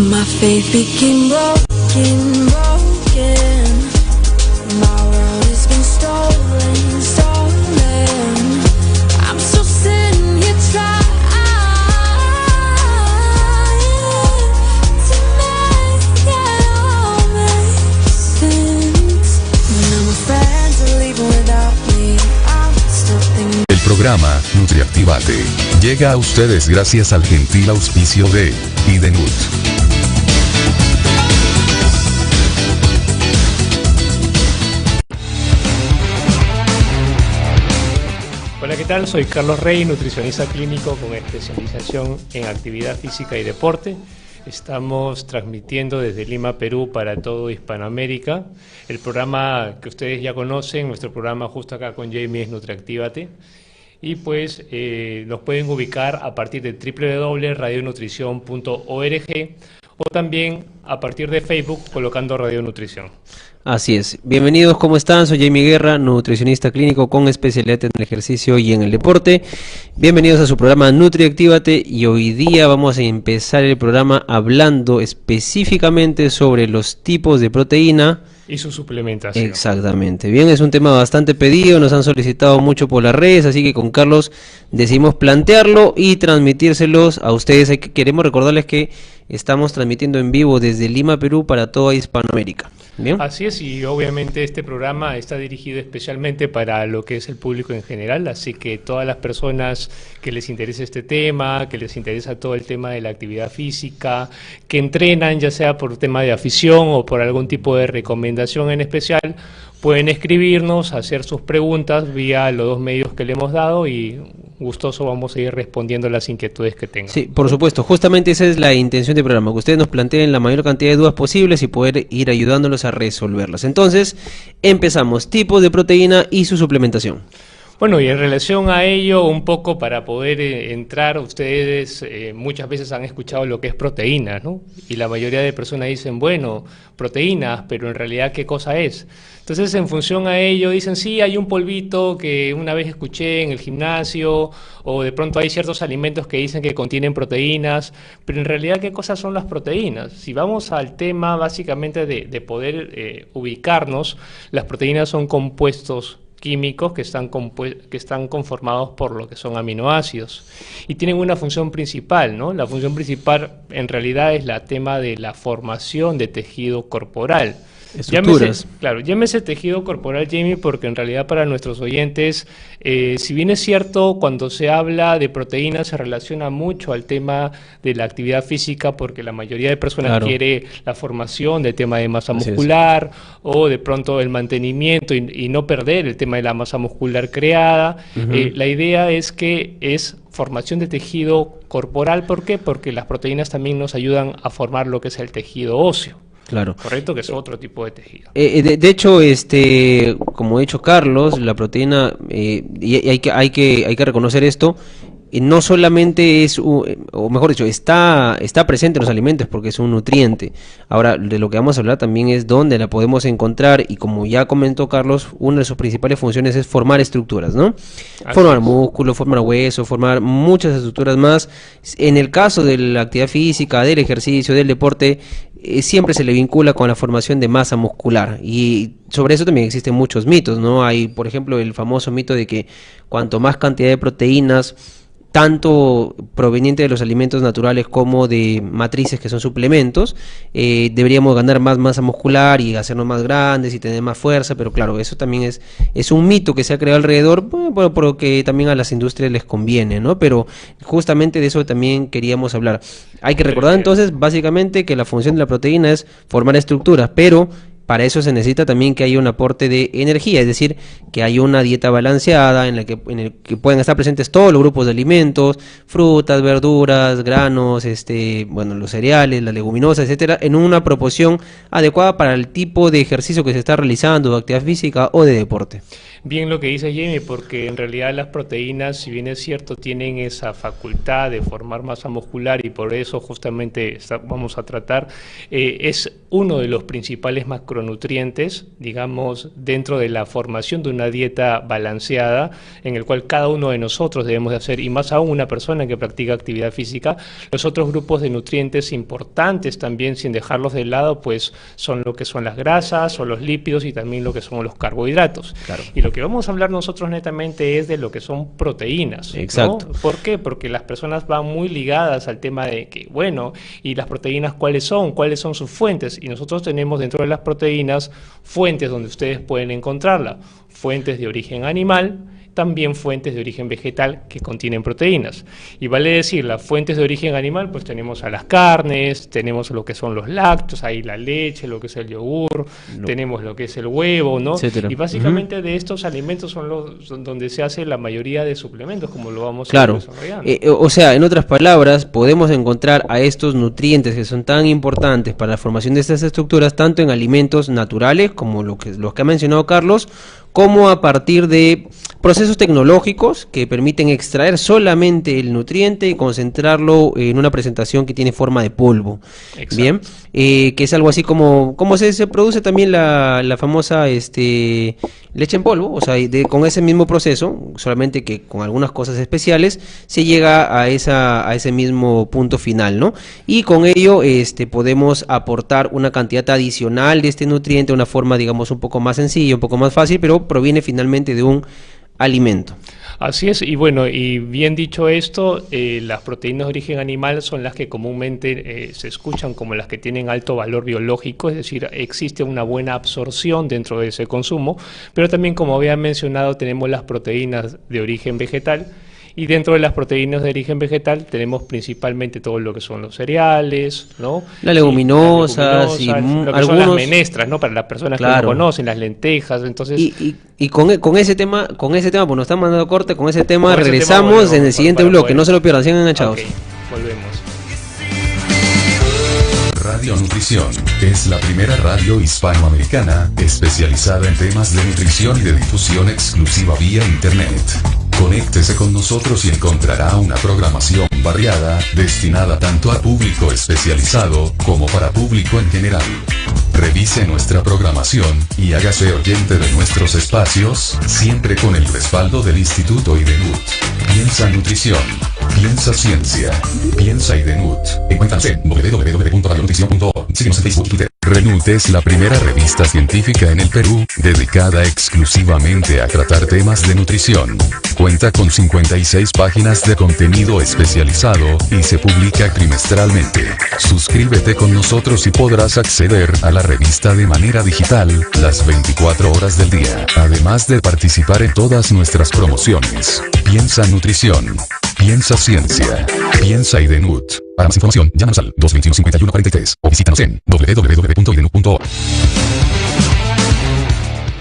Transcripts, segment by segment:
My faith became broken, broken. My world has been stolen, stolen. I'm still sitting here trying to make it all make sense. Now my friends are leaving without me. I'm still thinking. El programa NutriActivate llega a ustedes gracias al gentil auspicio de Idenut. Hola, ¿qué tal? Soy Carlos Rey, nutricionista clínico con especialización en actividad física y deporte. Estamos transmitiendo desde Lima, Perú, para todo Hispanoamérica. El programa que ustedes ya conocen, nuestro programa justo acá con Jamie es NutriActivate. Y pues nos pueden ubicar a partir de www.radionutrición.org o también a partir de Facebook colocando Radio Nutrición. Así es. Bienvenidos, ¿cómo están? Soy Jamie Guerra, nutricionista clínico con especialidad en el ejercicio y en el deporte. Bienvenidos a su programa NutriActivate y hoy día vamos a empezar el programa hablando específicamente sobre los tipos de proteína y su suplementación. Exactamente. Bien, es un tema bastante pedido, nos han solicitado mucho por las redes, así que con Carlos decidimos plantearlo y transmitírselos a ustedes. Queremos recordarles que estamos transmitiendo en vivo desde Lima, Perú, para toda Hispanoamérica. ¿Bien? Así es, y obviamente este programa está dirigido especialmente para lo que es el público en general, así que todas las personas que les interese este tema, que les interesa todo el tema de la actividad física, que entrenan ya sea por tema de afición o por algún tipo de recomendación en especial, pueden escribirnos, hacer sus preguntas vía los dos medios que le hemos dado y gustoso vamos a ir respondiendo las inquietudes que tengan. Sí, por supuesto, justamente esa es la intención del programa, que ustedes nos planteen la mayor cantidad de dudas posibles y poder ir ayudándolos a resolverlas. Entonces, empezamos, tipos de proteína y su suplementación. Bueno, y en relación a ello, un poco para poder entrar, ustedes muchas veces han escuchado lo que es proteína, ¿no? Y la mayoría de personas dicen, bueno, proteínas, pero en realidad, ¿qué cosa es? Entonces, en función a ello, dicen, sí, hay un polvito que una vez escuché en el gimnasio, o de pronto hay ciertos alimentos que dicen que contienen proteínas, pero en realidad, ¿qué cosas son las proteínas? Si vamos al tema básicamente de poder ubicarnos, las proteínas son compuestos químicos que están conformados por lo que son aminoácidos y tienen una función principal, ¿no? La función principal en realidad es la tema de la formación de tejido corporal. Estructuras. Llámese tejido corporal, Jamie, porque en realidad para nuestros oyentes, si bien es cierto, cuando se habla de proteínas se relaciona mucho al tema de la actividad física, porque la mayoría de personas quiere la formación del tema de masa muscular o de pronto el mantenimiento y no perder el tema de la masa muscular creada. La idea es que es formación de tejido corporal. ¿Por qué? Porque las proteínas también nos ayudan a formar lo que es el tejido óseo. Claro. Correcto, que es otro tipo de tejido. De hecho, como ha dicho Carlos, la proteína, y hay que reconocer esto, no solamente es, o mejor dicho, está presente en los alimentos porque es un nutriente. Ahora, de lo que vamos a hablar también es dónde la podemos encontrar y como ya comentó Carlos, una de sus principales funciones es formar estructuras, ¿no? Formar músculo, formar hueso, formar muchas estructuras más. En el caso de la actividad física, del ejercicio, del deporte, siempre se le vincula con la formación de masa muscular y sobre eso también existen muchos mitos, ¿no? Hay, por ejemplo, el famoso mito de que cuanto más cantidad de proteínas, tanto proveniente de los alimentos naturales como de matrices que son suplementos, deberíamos ganar más masa muscular y hacernos más grandes y tener más fuerza, pero claro, eso también es un mito que se ha creado alrededor, porque también a las industrias les conviene, ¿no? Pero justamente de eso también queríamos hablar. Hay que recordar entonces básicamente que la función de la proteína es formar estructuras, pero para eso se necesita también que haya un aporte de energía, es decir, que haya una dieta balanceada en el que puedan estar presentes todos los grupos de alimentos, frutas, verduras, granos, los cereales, las leguminosas, etcétera, en una proporción adecuada para el tipo de ejercicio que se está realizando, de actividad física o de deporte. bien lo que dice Jamie, porque en realidad las proteínas, si bien es cierto, tienen esa facultad de formar masa muscular y por eso justamente vamos a tratar, es uno de los principales macronutrientes, digamos, dentro de la formación de una dieta balanceada, en el cual cada uno de nosotros debemos de hacer, y más aún una persona que practica actividad física, los otros grupos de nutrientes importantes también, sin dejarlos de lado, pues son lo que son las grasas o los lípidos y también lo que son los carbohidratos. Claro. Y lo que vamos a hablar nosotros netamente es de lo que son proteínas, ¿no? Exacto. ¿Por qué? Porque las personas van muy ligadas al tema de que, bueno, ¿y las proteínas cuáles son? ¿Cuáles son sus fuentes? Y nosotros tenemos dentro de las proteínas fuentes donde ustedes pueden encontrarla, fuentes de origen animal, también fuentes de origen vegetal que contienen proteínas. Y vale decir, las fuentes de origen animal, pues tenemos a las carnes, tenemos lo que son los lácteos, ahí la leche, lo que es el yogur, tenemos lo que es el huevo, ¿no? Etcétera. Y básicamente de estos alimentos son donde se hace la mayoría de suplementos, como lo vamos a ir Claro, desarrollando. o sea, en otras palabras, podemos encontrar a estos nutrientes que son tan importantes para la formación de estas estructuras, tanto en alimentos naturales, como los que ha mencionado Carlos, como a partir de procesos tecnológicos que permiten extraer solamente el nutriente y concentrarlo en una presentación que tiene forma de polvo. Exacto. Bien, que es algo así como se produce también la famosa leche en polvo, o sea, con ese mismo proceso, solamente que con algunas cosas especiales, se llega a ese mismo punto final, ¿no? Y con ello podemos aportar una cantidad adicional de este nutriente de una forma, digamos, un poco más sencilla, un poco más fácil, pero proviene finalmente de un alimento. Así es, y bueno, y bien dicho esto, las proteínas de origen animal son las que comúnmente se escuchan como las que tienen alto valor biológico, es decir, existe una buena absorción dentro de ese consumo, pero también, como había mencionado, tenemos las proteínas de origen vegetal. Y dentro de las proteínas de origen vegetal tenemos principalmente todo lo que son los cereales, ¿no? Las leguminosas y lo que son las algunos menestras, ¿no? Para las personas que Claro. no conocen, las lentejas, entonces... Y con ese tema, pues nos están mandando corte, con ese tema Con ese regresamos tema, bueno, en el siguiente para bloque, poder- no se lo pierdan, sigan enganchados. Ok, volvemos. Radio Nutrición es la primera radio hispanoamericana especializada en temas de nutrición y de difusión exclusiva vía internet. Conéctese con nosotros y encontrará una programación variada, destinada tanto a público especializado como para público en general. Revise nuestra programación y hágase oyente de nuestros espacios, siempre con el respaldo del Instituto IDENUT. Piensa Nutrición. Piensa Ciencia. Piensa IDENUT. Encuéntranos en www.radionutrición.org. Síguenos en Facebook y Twitter. RENUT es la primera revista científica en el Perú, dedicada exclusivamente a tratar temas de nutrición. Cuenta con 56 páginas de contenido especializado y se publica trimestralmente. Suscríbete con nosotros y podrás acceder a la revista de manera digital, las 24 horas del día, además de participar en todas nuestras promociones. Piensa Nutrición. Piensa Ciencia. Piensa IDENUT. Para más información, llámanos al 221-5143 o visítanos en www.idenut.org.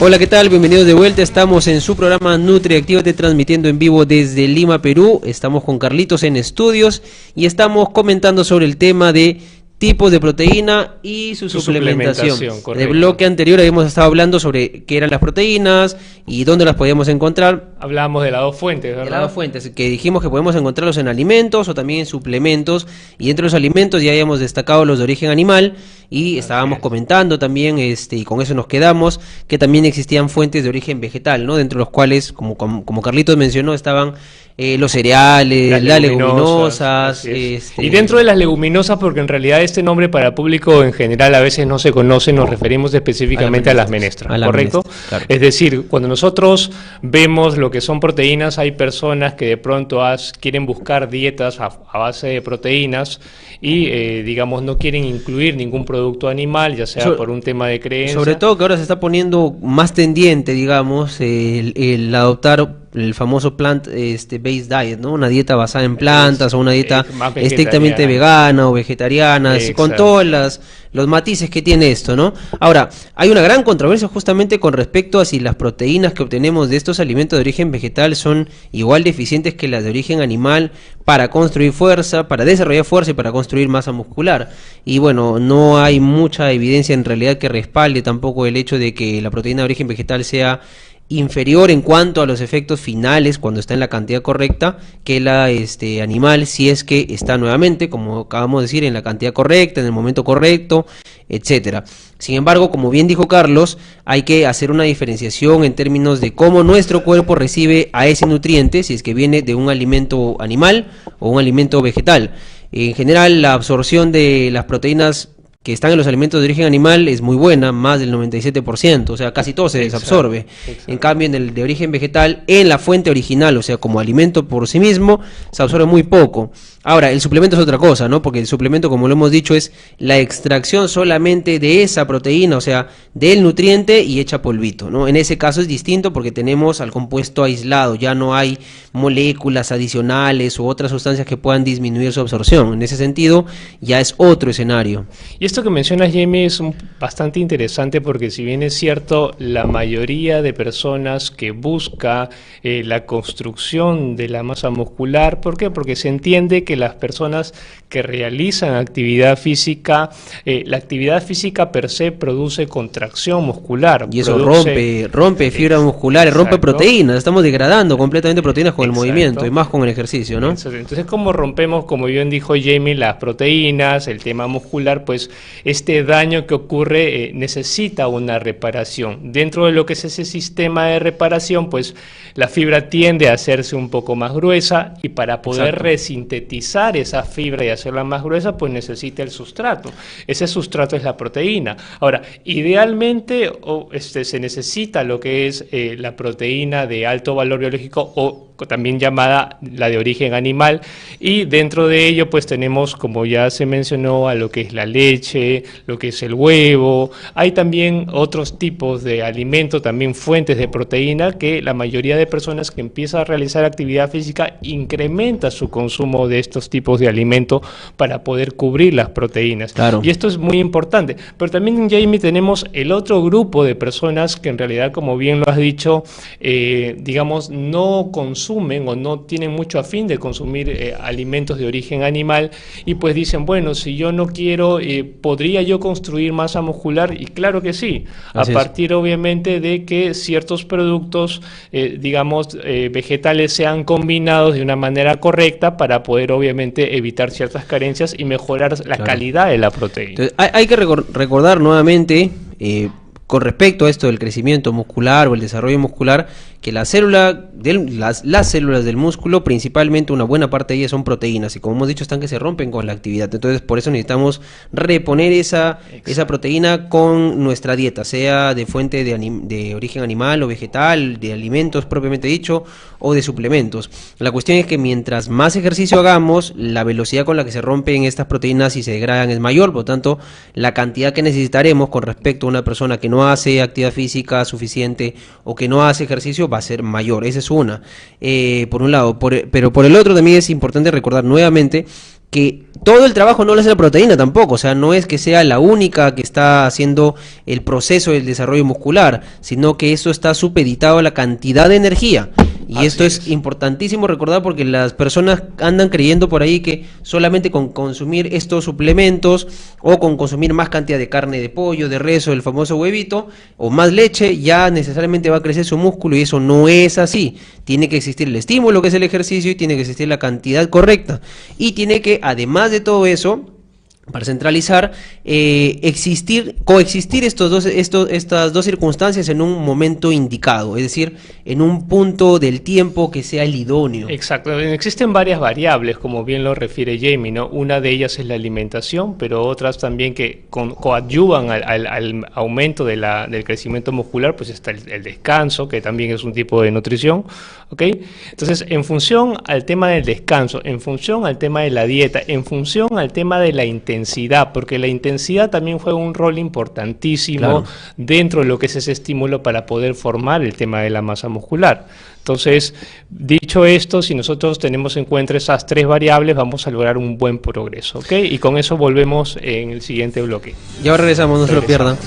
Hola, ¿qué tal? Bienvenidos de vuelta. Estamos en su programa NutriActívate, transmitiendo en vivo desde Lima, Perú. Estamos con Carlitos en estudios y estamos comentando sobre el tema de tipos de proteína y su suplementación. En el correcto. bloque anterior habíamos estado hablando sobre qué eran las proteínas y dónde las podíamos encontrar. Hablábamos de las dos fuentes, ¿verdad? De las dos fuentes, que dijimos que podemos encontrarlos en alimentos o también en suplementos, y entre los alimentos ya habíamos destacado los de origen animal y estábamos comentando también, y con eso nos quedamos, que también existían fuentes de origen vegetal, ¿no? Dentro de los cuales, como Carlitos mencionó, estaban los cereales, las leguminosas. así es. Y dentro de las leguminosas, porque en realidad este nombre para público en general a veces no se conoce, nos referimos específicamente a las menestras, ¿correcto? Claro. Es decir, cuando nosotros vemos lo que son proteínas, hay personas que de pronto quieren buscar dietas a base de proteínas y, digamos, no quieren incluir ningún producto animal, ya sea por un tema de creencia. Sobre todo que ahora se está poniendo más tendiente, digamos, el adoptar el famoso plant-based diet, ¿no? Una dieta basada en plantas o una dieta más estrictamente vegana o vegetariana, con todos los matices que tiene esto, ¿no? Ahora, hay una gran controversia justamente con respecto a si las proteínas que obtenemos de estos alimentos de origen vegetal son igual de eficientes que las de origen animal para construir fuerza, para desarrollar fuerza y para construir masa muscular. Y bueno, no hay mucha evidencia en realidad que respalde tampoco el hecho de que la proteína de origen vegetal sea inferior en cuanto a los efectos finales cuando está en la cantidad correcta que la animal, si es que está nuevamente, como acabamos de decir, en la cantidad correcta, en el momento correcto, etcétera. Sin embargo, como bien dijo Carlos, hay que hacer una diferenciación en términos de cómo nuestro cuerpo recibe a ese nutriente, si es que viene de un alimento animal o un alimento vegetal. En general, la absorción de las proteínas que están en los alimentos de origen animal es muy buena, más del 97%, o sea, casi todo se desabsorbe. En cambio, en el de origen vegetal, en la fuente original, o sea, como alimento por sí mismo, se absorbe muy poco. Ahora, el suplemento es otra cosa, ¿no? Porque el suplemento, como lo hemos dicho, es la extracción solamente de esa proteína, o sea, del nutriente y hecha polvito, ¿no? En ese caso es distinto porque tenemos al compuesto aislado, ya no hay moléculas adicionales u otras sustancias que puedan disminuir su absorción. En ese sentido, ya es otro escenario. Y esto que mencionas, Jamie, es bastante interesante porque si bien es cierto, la mayoría de personas que busca la construcción de la masa muscular, ¿por qué? Porque se entiende que las personas que realizan actividad física, la actividad física per se produce contracción muscular. Y eso rompe fibras musculares, rompe proteínas, estamos degradando completamente proteínas con el movimiento y más con el ejercicio, ¿no? Entonces, como rompemos, como bien dijo Jamie, las proteínas, el tema muscular, pues este daño que ocurre necesita una reparación. Dentro de lo que es ese sistema de reparación, pues la fibra tiende a hacerse un poco más gruesa y para poder resintetizar esa fibra y hacerla más gruesa, pues necesita el sustrato. Ese sustrato es la proteína. Ahora, idealmente se necesita lo que es la proteína de alto valor biológico o también llamada la de origen animal, y dentro de ello pues tenemos, como ya se mencionó, a lo que es la leche, lo que es el huevo. Hay también otros tipos de alimentos, también fuentes de proteína, que la mayoría de personas que empiezan a realizar actividad física incrementa su consumo de estos tipos de alimentos para poder cubrir las proteínas. Claro. Y esto es muy importante. Pero también, Jamie, tenemos el otro grupo de personas que en realidad, como bien lo has dicho, digamos, no consumen o no tienen mucho afín de consumir alimentos de origen animal y pues dicen, bueno, si yo no quiero, ¿podría yo construir masa muscular? Y claro que sí, a partir obviamente de que ciertos productos, digamos, vegetales sean combinados de una manera correcta para poder obviamente evitar ciertas carencias y mejorar la calidad de la proteína. Entonces, hay que recordar nuevamente, con respecto a esto del crecimiento muscular o el desarrollo muscular, que las células del músculo, principalmente una buena parte de ellas son proteínas, y como hemos dicho, están que se rompen con la actividad. Entonces, por eso necesitamos reponer esa proteína con nuestra dieta, sea de fuente de origen animal o vegetal, de alimentos propiamente dicho, o de suplementos. La cuestión es que mientras más ejercicio hagamos, la velocidad con la que se rompen estas proteínas y se degradan es mayor, por lo tanto, la cantidad que necesitaremos con respecto a una persona que no hace actividad física suficiente o que no hace ejercicio va a ser mayor. Esa es una, por un lado, pero por el otro también es importante recordar nuevamente que todo el trabajo no lo hace la proteína tampoco, o sea, no es que sea la única que está haciendo el proceso del desarrollo muscular, sino que eso está supeditado a la cantidad de energía. Y esto es importantísimo recordar, porque las personas andan creyendo por ahí que solamente con consumir estos suplementos o con consumir más cantidad de carne de pollo, de res o el famoso huevito o más leche, ya necesariamente va a crecer su músculo, y eso no es así. Tiene que existir el estímulo, que es el ejercicio, y tiene que existir la cantidad correcta. Y tiene que, además de todo eso, para centralizar, coexistir estas dos circunstancias en un momento indicado, es decir, en un punto del tiempo que sea el idóneo. Exacto, existen varias variables, como bien lo refiere Jamie, ¿no? Una de ellas es la alimentación, pero otras también que coadyuvan al aumento del crecimiento muscular, pues está el descanso, que también es un tipo de nutrición, ¿ok? Entonces, en función al tema del descanso, en función al tema de la dieta, en función al tema de la intensidad, porque la intensidad también juega un rol importantísimo dentro de lo que es ese estímulo para poder formar el tema de la masa muscular. Entonces, dicho esto, si nosotros tenemos en cuenta esas tres variables, vamos a lograr un buen progreso, ¿ok? Y con eso volvemos en el siguiente bloque. Ya regresamos, no se lo pierdan.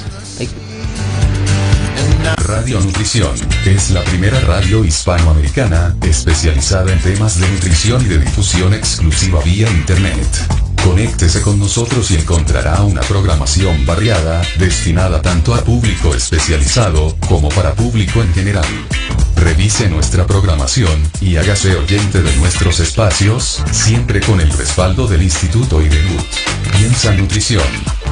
Radio Nutrición es la primera radio hispanoamericana especializada en temas de nutrición y de difusión exclusiva vía internet. Conéctese con nosotros y encontrará una programación variada, destinada tanto a público especializado, como para público en general. Revise nuestra programación, y hágase oyente de nuestros espacios, siempre con el respaldo del Instituto IDENUT. Piensa Nutrición.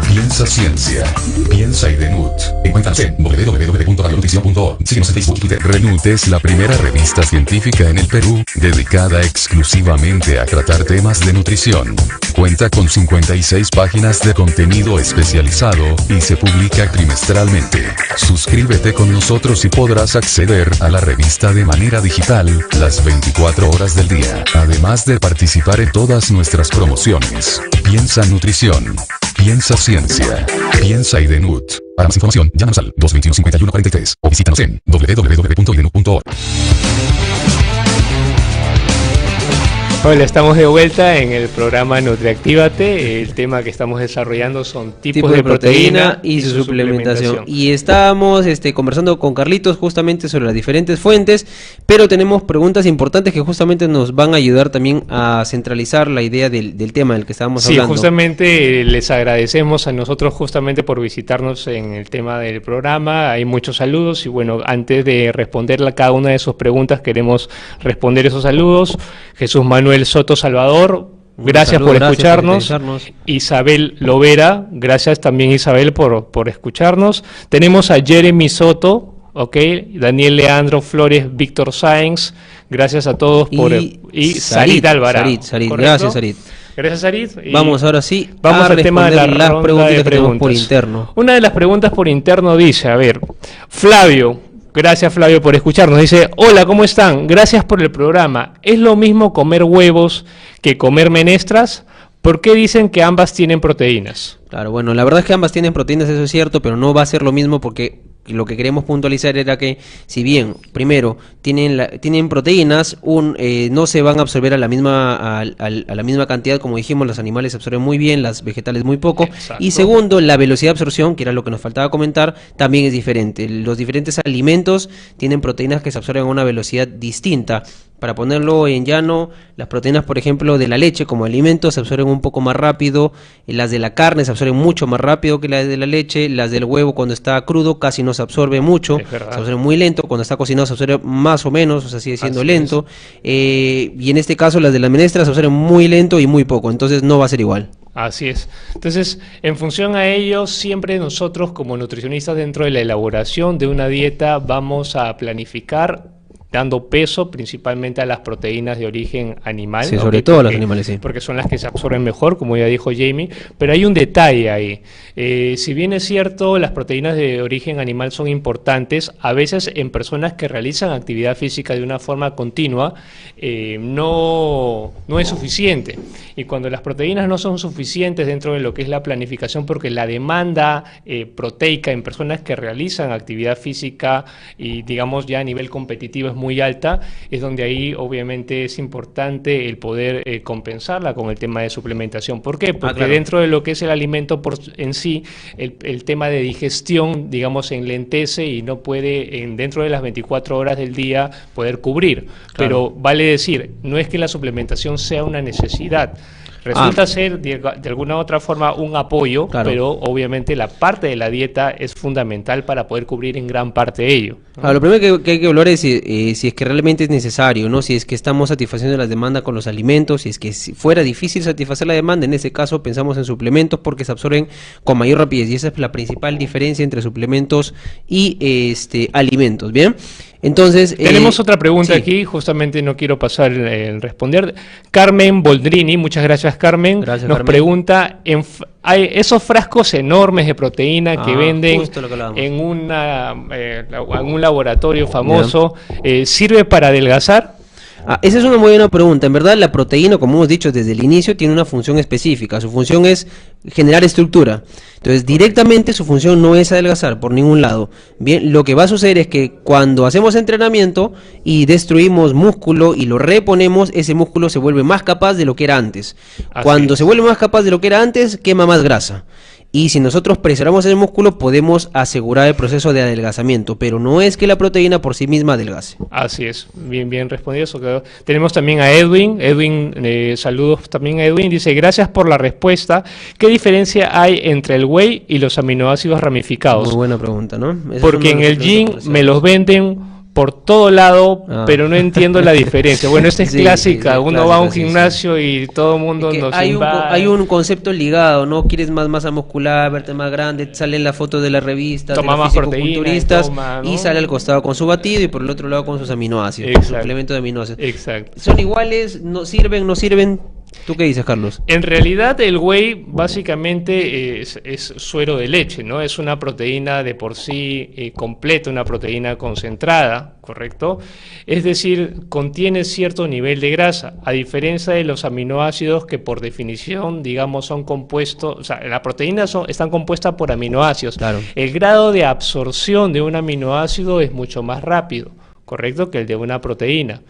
Piensa Ciencia. Piensa IDENUT. Encuéntranos en www.radionutrición.org. Síguenos en Facebook y Twitter. RENUT es la primera revista científica en el Perú, dedicada exclusivamente a tratar temas de nutrición. Cuenta con 56 páginas de contenido especializado, y se publica trimestralmente. Suscríbete con nosotros y podrás acceder a la revista de manera digital, las 24 horas del día, además de participar en todas nuestras promociones. Piensa Nutrición. Piensa Ciencia. Piensa IDENUT. Para más información, llámanos al 221-5143 o visítanos en www.idenut.org. Hola, estamos de vuelta en el programa Nutriactívate. El tema que estamos desarrollando son tipos de proteína y su suplementación. Y estábamos conversando con Carlitos justamente sobre las diferentes fuentes, pero tenemos preguntas importantes que justamente nos van a ayudar también a centralizar la idea del tema del que estábamos hablando. Sí, justamente les agradecemos a nosotros justamente por visitarnos en el tema del programa. Hay muchos saludos y bueno, antes de responderle a cada una de sus preguntas, queremos responder esos saludos. Jesús Manuel Soto Salvador, gracias por escucharnos. Isabel Lovera, gracias también Isabel por escucharnos. Tenemos a Jeremy Soto, Daniel Leandro Flores, Víctor Sáenz, gracias a todos y Sarit Alvarado. Sarit, gracias Sarit. Gracias, Sarit. Vamos ahora sí al tema de las preguntas que tenemos por interno. Una de las preguntas por interno dice, a ver, Flavio. Gracias Flavio por escucharnos. Dice, hola, ¿cómo están? Gracias por el programa. ¿Es lo mismo comer huevos que comer menestras? ¿Por qué dicen que ambas tienen proteínas? Claro, bueno, la verdad es que ambas tienen proteínas, eso es cierto, pero no va a ser lo mismo porque lo que queremos puntualizar era que si bien, primero, tienen proteínas, no se van a absorber a la misma cantidad, como dijimos, los animales se absorben muy bien, las vegetales muy poco. Exacto. Y segundo, la velocidad de absorción, que era lo que nos faltaba comentar, también es diferente. Los diferentes alimentos tienen proteínas que se absorben a una velocidad distinta. Para ponerlo en llano, las proteínas, por ejemplo, de la leche como alimento se absorben un poco más rápido, las de la carne se absorben mucho más rápido que las de la leche, las del huevo cuando está crudo casi no se absorbe mucho, se absorbe muy lento, cuando está cocinado se absorbe más o menos, o sea, sigue siendo lento, y en este caso las de las menestras se absorben muy lento y muy poco, entonces no va a ser igual. Así es. Entonces, en función a ello, siempre nosotros como nutricionistas dentro de la elaboración de una dieta vamos a planificar dando peso principalmente a las proteínas de origen animal. Sí, sobre todo las animales, sí. Porque son las que se absorben mejor, como ya dijo Jamie, pero hay un detalle ahí. Si bien es cierto, las proteínas de origen animal son importantes, a veces en personas que realizan actividad física de una forma continua, no es suficiente. Y cuando las proteínas no son suficientes dentro de lo que es la planificación, porque la demanda proteica en personas que realizan actividad física y digamos ya a nivel competitivo es muy alta, es donde ahí obviamente es importante el poder compensarla con el tema de suplementación. ¿Por qué? Porque claro, dentro de lo que es el alimento en sí, el tema de digestión, digamos, enlentece y no puede, dentro de las 24 horas del día, poder cubrir. Claro. Pero vale decir, no es que la suplementación sea una necesidad. Resulta ser de alguna u otra forma un apoyo, claro, pero obviamente la parte de la dieta es fundamental para poder cubrir en gran parte ello, ¿no? Lo primero que hay que hablar es si es que realmente es necesario, ¿no? Si es que estamos satisfaciendo las demandas con los alimentos, si es que si fuera difícil satisfacer la demanda, en ese caso pensamos en suplementos porque se absorben con mayor rapidez y esa es la principal diferencia entre suplementos y alimentos, ¿bien? Entonces tenemos otra pregunta aquí, justamente no quiero pasar en responder. Carmen Boldrini, muchas gracias Carmen, nos pregunta, hay esos frascos enormes de proteína que venden en un laboratorio famoso, ¿sirve para adelgazar? Esa es una muy buena pregunta. En verdad la proteína, como hemos dicho desde el inicio, tiene una función específica. Su función es generar estructura. Entonces directamente su función no es adelgazar por ningún lado. Bien, lo que va a suceder es que cuando hacemos entrenamiento y destruimos músculo y lo reponemos, ese músculo se vuelve más capaz de lo que era antes. Cuando se vuelve más capaz de lo que era antes, quema más grasa. y si nosotros presionamos el músculo podemos asegurar el proceso de adelgazamiento, pero no es que la proteína por sí misma adelgace. Así es, bien respondido eso. Tenemos también a Edwin, saludos también a Edwin, dice, gracias por la respuesta. ¿Qué diferencia hay entre el whey y los aminoácidos ramificados? Muy buena pregunta, ¿no? Porque en el gym me los venden por todo lado, pero no entiendo la diferencia. Bueno, esta es clásica, uno va a un gimnasio y todo el mundo nos invade. Hay un concepto ligado, ¿no? Quieres más masa muscular, verte más grande, sale en la foto de la revista, toma de los más fisicoculturistas, proteína, ¿no? y sale al costado con su batido y por el otro lado con sus aminoácidos, suplemento de aminoácidos. Exacto. ¿Son iguales? ¿No sirven? ¿No sirven? ¿Tú qué dices, Carlos? En realidad el whey básicamente es suero de leche, ¿no? Es una proteína de por sí completa, una proteína concentrada, ¿correcto? Es decir, contiene cierto nivel de grasa, a diferencia de los aminoácidos que por definición, digamos, son compuestos, o sea, las proteínas están compuestas por aminoácidos. Claro. El grado de absorción de un aminoácido es mucho más rápido, ¿correcto?, que el de una proteína.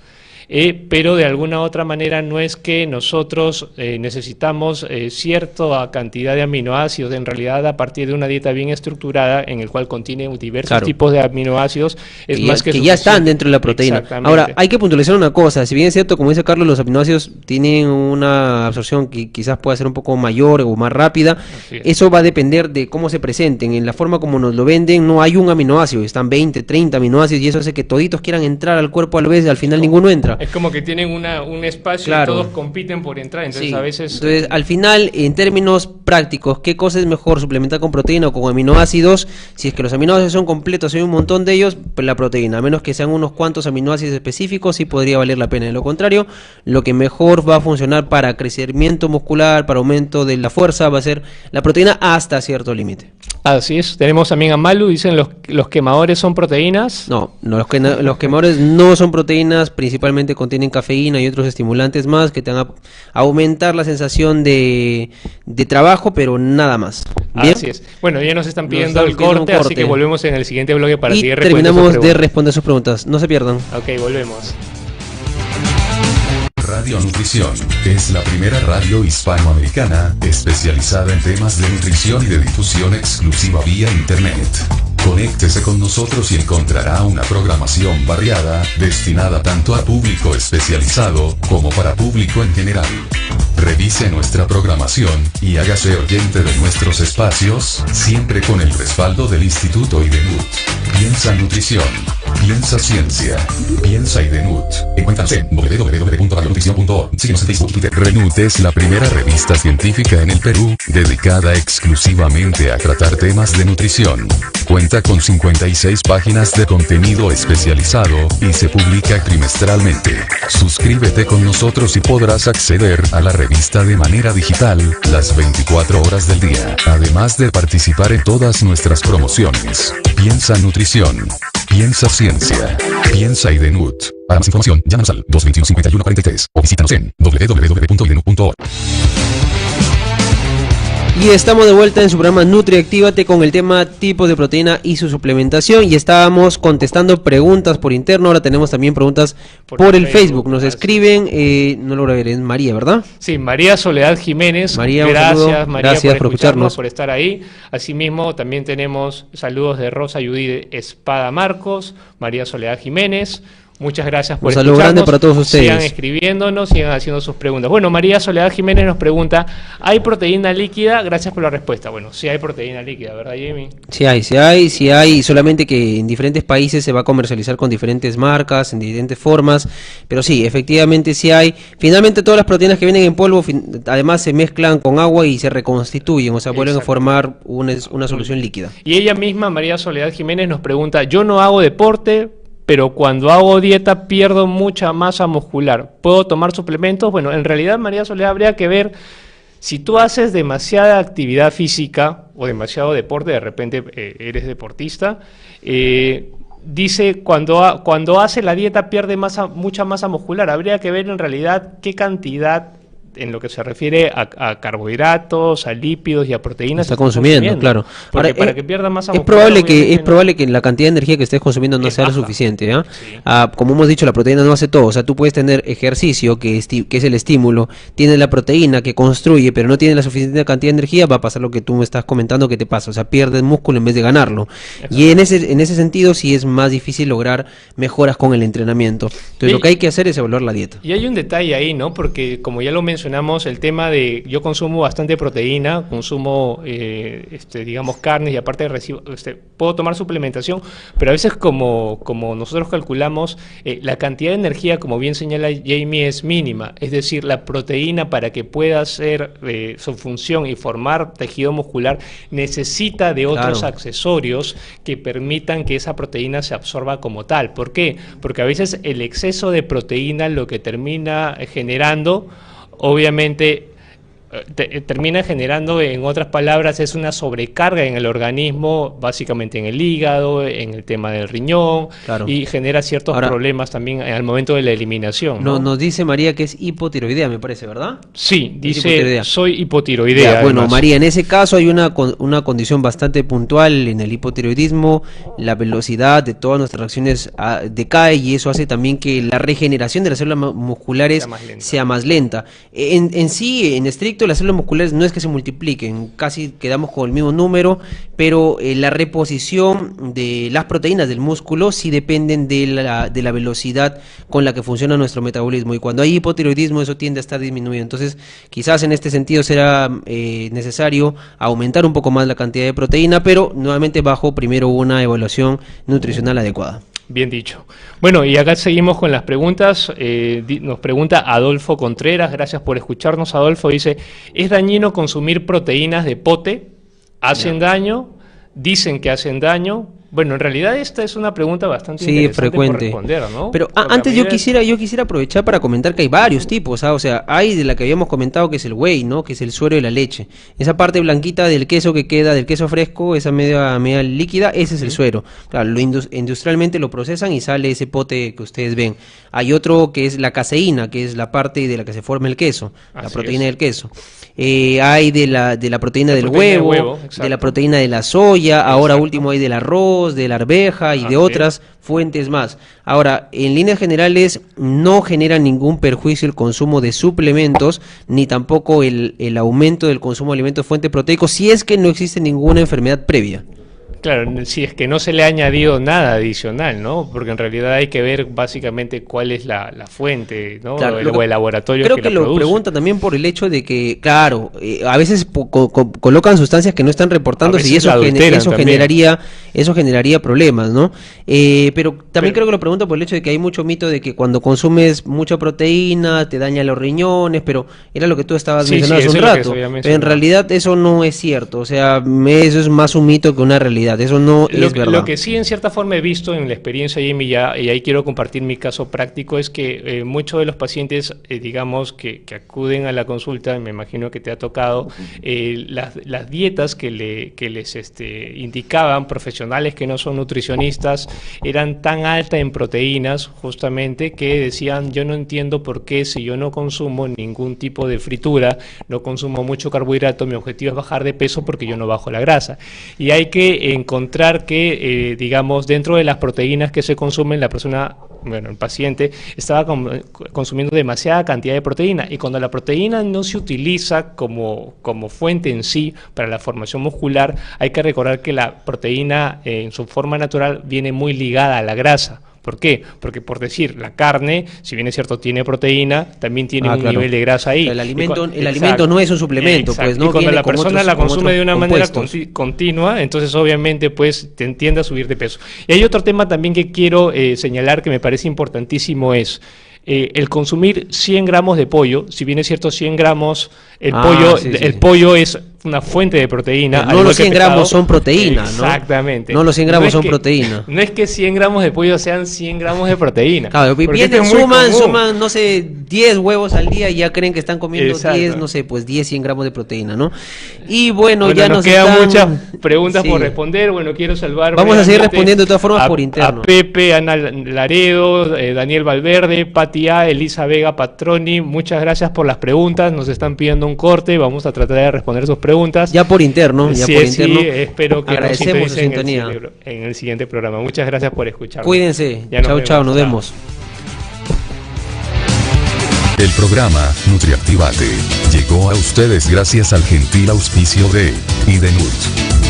Pero de alguna otra manera no es que nosotros necesitamos cierta cantidad de aminoácidos, en realidad a partir de una dieta bien estructurada en el cual contiene diversos tipos de aminoácidos, es más que ya están dentro de la proteína. Ahora, hay que puntualizar una cosa, si bien es cierto, como dice Carlos, los aminoácidos tienen una absorción que quizás pueda ser un poco mayor o más rápida, eso va a depender de cómo se presenten, en la forma como nos lo venden no hay un aminoácido, están 20, 30 aminoácidos y eso hace que toditos quieran entrar al cuerpo a la vez y al final ninguno entra. Es como que tienen un espacio y todos compiten por entrar, entonces a veces... Entonces, al final, en términos prácticos, ¿qué cosa es mejor, suplementar con proteína o con aminoácidos? Si es que los aminoácidos son completos, hay un montón de ellos, pues la proteína, a menos que sean unos cuantos aminoácidos específicos, sí podría valer la pena. De lo contrario, lo que mejor va a funcionar para crecimiento muscular, para aumento de la fuerza, va a ser la proteína hasta cierto límite. Así es, tenemos también a Malu, dicen los quemadores son proteínas. No, los quemadores no son proteínas, principalmente contienen cafeína y otros estimulantes más que te van a aumentar la sensación de trabajo, pero nada más. ¿Bien? Así es. Bueno, ya nos están pidiendo el corte, así que volvemos en el siguiente bloque para y seguir terminamos de responder sus preguntas. No se pierdan. Ok, volvemos. Radio Nutrición es la primera radio hispanoamericana especializada en temas de nutrición y de difusión exclusiva vía internet. Conéctese con nosotros y encontrará una programación variada, destinada tanto a público especializado como para público en general. Revise nuestra programación y hágase oyente de nuestros espacios, siempre con el respaldo del Instituto IDENUT. Piensa Nutrición, piensa Ciencia, piensa IDENUT. Encuéntranos en www.radionutrición.org. Síguenos en Facebook y Twitter. RENUT es la primera revista científica en el Perú, dedicada exclusivamente a tratar temas de nutrición. Cuenta con 56 páginas de contenido especializado y se publica trimestralmente. Suscríbete con nosotros y podrás acceder a la revista de manera digital, las 24 horas del día, además de participar en todas nuestras promociones. Piensa Nutrición, piensa Ciencia, piensa IDENUT. Para más información, llámanos al 221-5143 o visítanos en www.idenut.org. Y estamos de vuelta en su programa NutriActívate con el tema tipo de proteína y su suplementación, y estábamos contestando preguntas por interno. Ahora tenemos también preguntas por el Facebook. Nos escriben, no logro ver, es María, ¿verdad? Sí, María Soledad Jiménez. María, gracias María, gracias por escucharnos, por estar ahí. Asimismo también tenemos saludos de Rosa Judith Espada Marcos, María Soledad Jiménez. Muchas gracias por escucharnos. Un saludo grande para todos ustedes. Sigan escribiéndonos, sigan haciendo sus preguntas. Bueno, María Soledad Jiménez nos pregunta, ¿hay proteína líquida? Gracias por la respuesta. Bueno, sí hay proteína líquida, ¿verdad, Jamie? Sí hay, solamente que en diferentes países se va a comercializar con diferentes marcas, en diferentes formas, pero sí, efectivamente sí hay. Finalmente todas las proteínas que vienen en polvo, además se mezclan con agua y se reconstituyen, o sea, vuelven a formar una solución líquida. Y ella misma, María Soledad Jiménez, nos pregunta, yo no hago deporte, pero cuando hago dieta pierdo mucha masa muscular. ¿Puedo tomar suplementos? Bueno, en realidad, María Soledad, habría que ver si tú haces demasiada actividad física o demasiado deporte, de repente eres deportista, dice cuando hace la dieta pierde mucha masa muscular. Habría que ver en realidad qué cantidad en lo que se refiere a carbohidratos, a lípidos y a proteínas. Está consumiendo, claro. Porque Ahora, para que pierda masa es muscular, probable que la cantidad de energía que estés consumiendo no es sea lo baja. suficiente, ¿ah? Sí. Como hemos dicho, la proteína no hace todo. O sea, tú puedes tener ejercicio, que es el estímulo, tienes la proteína que construye, pero no tiene la suficiente cantidad de energía, va a pasar lo que tú me estás comentando que te pasa. O sea, pierdes músculo en vez de ganarlo. Y en ese sentido sí es más difícil lograr mejoras con el entrenamiento. Entonces, lo que hay que hacer es evaluar la dieta. Y hay un detalle ahí, ¿no? Porque como ya lo mencionamos, el tema de yo consumo bastante proteína, consumo, digamos, carnes y aparte recibo, puedo tomar suplementación, pero a veces como nosotros calculamos, la cantidad de energía, como bien señala Jamie, es mínima. Es decir, la proteína para que pueda hacer su función y formar tejido muscular necesita de otros accesorios que permitan que esa proteína se absorba como tal. ¿Por qué? Porque a veces el exceso de proteína lo que termina generando, obviamente, termina generando, en otras palabras, es una sobrecarga en el organismo, básicamente en el hígado, en el tema del riñón, y genera ciertos problemas también al momento de la eliminación, ¿no? Nos dice María que es hipotiroidea, me parece, ¿verdad? Sí, dice, soy hipotiroidea. Ya, bueno, María, en ese caso hay una condición bastante puntual en el hipotiroidismo, la velocidad de todas nuestras reacciones decae y eso hace también que la regeneración de las células musculares sea más lenta. En sí, en estricto, las células musculares no es que se multipliquen, casi quedamos con el mismo número, pero la reposición de las proteínas del músculo sí dependen de la velocidad con la que funciona nuestro metabolismo, y cuando hay hipotiroidismo eso tiende a estar disminuido. Entonces quizás en este sentido será necesario aumentar un poco más la cantidad de proteína, pero nuevamente bajo primero una evaluación nutricional adecuada. Bien dicho. Bueno, y acá seguimos con las preguntas. Nos pregunta Adolfo Contreras, gracias por escucharnos, Adolfo. Dice, ¿es dañino consumir proteínas de pote? ¿Hacen daño? Dicen que hacen daño. Bueno, en realidad esta es una pregunta bastante interesante frecuente por responder, ¿no? Pero antes yo quisiera aprovechar para comentar que hay varios tipos, ¿ah? O sea, hay de la que habíamos comentado que es el whey, ¿no? Que es el suero de la leche. Esa parte blanquita del queso que queda, del queso fresco, esa media líquida, ese es el suero. Claro, industrialmente lo procesan y sale ese pote que ustedes ven. Hay otro que es la caseína, que es la parte de la que se forma el queso, la proteína del queso. Hay de la proteína del huevo, de la proteína de la soya, ahora último hay del arroz, de la arveja y de otras fuentes más. Ahora, en líneas generales no genera ningún perjuicio el consumo de suplementos, ni tampoco el aumento del consumo de alimentos fuente proteico, si es que no existe ninguna enfermedad previa. Claro, si es que no se le ha añadido nada adicional, ¿no? Porque en realidad hay que ver básicamente cuál es la fuente, ¿no? Claro, o el laboratorio creo que que la lo produce. pregunta también por el hecho de que, claro, a veces colocan sustancias que no están reportándose y eso generaría problemas, ¿no? Pero también creo que lo pregunta por el hecho de que hay mucho mito de que cuando consumes mucha proteína te daña los riñones, pero era lo que tú estabas mencionando hace un rato. Pero en realidad eso no es cierto, o sea, eso es más un mito que una realidad. Eso no es verdad. Lo que sí en cierta forma he visto en la experiencia, Jamie, y ahí quiero compartir mi caso práctico, es que muchos de los pacientes, digamos, que acuden a la consulta, me imagino que te ha tocado, las dietas que les indicaban profesionales que no son nutricionistas eran tan altas en proteínas, justamente, que decían, yo no entiendo por qué si yo no consumo ningún tipo de fritura, no consumo mucho carbohidrato, mi objetivo es bajar de peso porque yo no bajo la grasa. Y hay que encontrar que, digamos, dentro de las proteínas que se consumen, la persona, bueno, el paciente, estaba consumiendo demasiada cantidad de proteína, y cuando la proteína no se utiliza como fuente en sí para la formación muscular, hay que recordar que la proteína en su forma natural viene muy ligada a la grasa. ¿Por qué? Porque, por decir, la carne, si bien es cierto tiene proteína, también tiene un nivel de grasa ahí. O sea, el alimento no es un suplemento, pues, ¿no? Y cuando la persona la consume de una manera compuestos. continua, entonces obviamente pues tiende a subir de peso. Y hay otro tema también que quiero señalar que me parece importantísimo, es el consumir 100 gramos de pollo. Si bien es cierto 100 gramos, el pollo es una fuente de proteína. Pero al no igual los que el 100 gramos pescado. son proteína, ¿no? Exactamente. No los 100 gramos es son que- proteína. No es que 100 gramos de pollo sean 100 gramos de proteína. Claro, porque vienen, esto es muy común. suman, no sé, 10 huevos al día y ya creen que están comiendo Exacto. 10, no sé, pues 10, 100 gramos de proteína, ¿no? Y bueno, Bueno, ya nos nos quedan están... muchas preguntas por Sí. responder. Bueno, quiero salvar. Vamos a seguir brevemente respondiendo de todas formas por interno. A Pepe, Ana Laredo, Daniel Valverde, Pati A, Elisa Vega Patroni. Muchas gracias por las preguntas. Nos están pidiendo un corte. Vamos a tratar de responder sus preguntas. Ya por interno, ya Sí, por sí, interno. espero que nos Agradecemos su sintonicen sintonía. en el siguiente programa. Muchas gracias por escucharnos. Cuídense. Ya Chao, chao, nos Chao. vemos. El programa Nutriactivate llegó a ustedes gracias al gentil auspicio de Idenut.